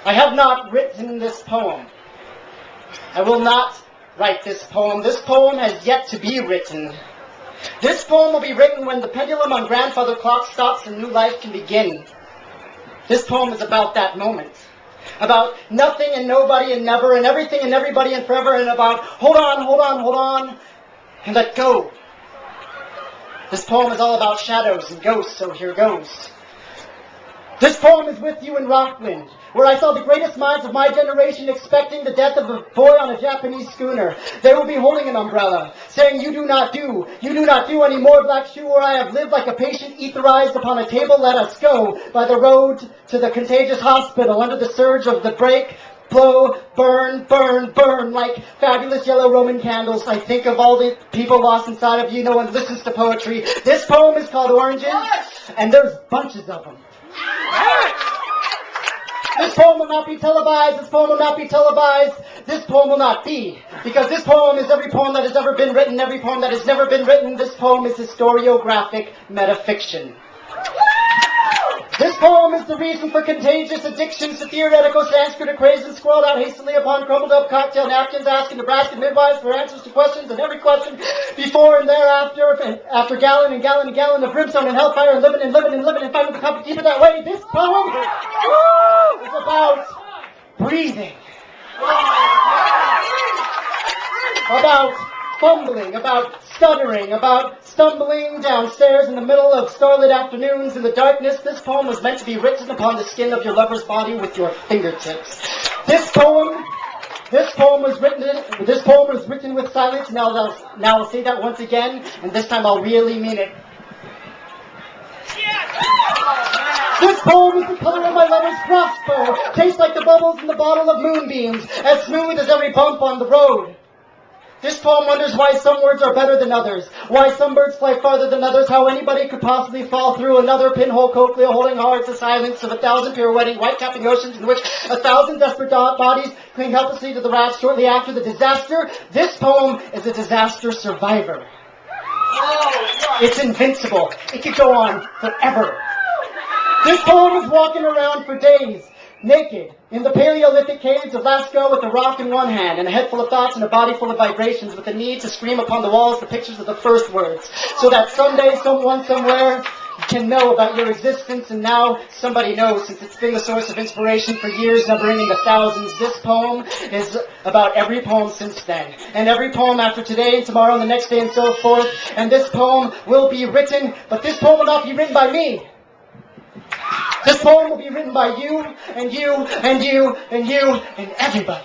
I have not written this poem. I will not write this poem. This poem has yet to be written. This poem will be written when the pendulum on grandfather clock stops and new life can begin. This poem is about that moment. About nothing and nobody and never and everything and everybody and forever, and about hold on, and let go. This poem is all about shadows and ghosts, so here goes. This poem is with you in Rockland, where I saw the greatest minds of my generation expecting the death of a boy on a Japanese schooner. They will be holding an umbrella, saying, you do not do any more, black shoe, or I have lived like a patient etherized upon a table. Let us go by the road to the contagious hospital under the surge of the break. Blow, burn, burn, burn, like fabulous yellow Roman candles. I think of all the people lost inside of you. No one listens to poetry. This poem is called Oranges, and there's bunches of them. This poem will not be televised. This poem will not be televised. This poem will not be. Because this poem is every poem that has ever been written, every poem that has never been written. This poem is historiographic metafiction. This poem is the reason for contagious addictions to theoretical Sanskrit crazes scrawled out hastily upon crumbled up cocktail napkins, asking Nebraska midwives for answers to questions, and every question before and thereafter, and after gallon and gallon and gallon of brimstone and hellfire, and living and fighting the cup to keep it that way. This poem is about breathing. About fumbling, about stuttering, about stumbling downstairs in the middle of starlit afternoons in the darkness. This poem was meant to be written upon the skin of your lover's body with your fingertips. This poem was written with silence. Now I'll say that once again, and this time I'll really mean it. This poem is the color of my lover's crossbow. Tastes like the bubbles in the bottle of moonbeams, as smooth as every bump on the road. This poem wonders why some words are better than others, why some birds fly farther than others, how anybody could possibly fall through another pinhole cochlea holding hearts, the silence of 1,000 pirouetting, white-capping oceans in which 1,000 desperate bodies cling helplessly to the rafts shortly after the disaster. This poem is a disaster survivor. It's invincible. It could go on forever. This poem is walking around for days, naked, in the Paleolithic caves of Lascaux with a rock in one hand and a head full of thoughts and a body full of vibrations with the need to scream upon the walls the pictures of the first words, so that someday, someone, somewhere can know about your existence, and now somebody knows, since it's been the source of inspiration for years, numbering in the thousands. This poem is about every poem since then, and every poem after today and tomorrow and the next day and so forth, and this poem will be written, but this poem will not be written by me. This poem will be written by you, and you, and you, and you, and everybody.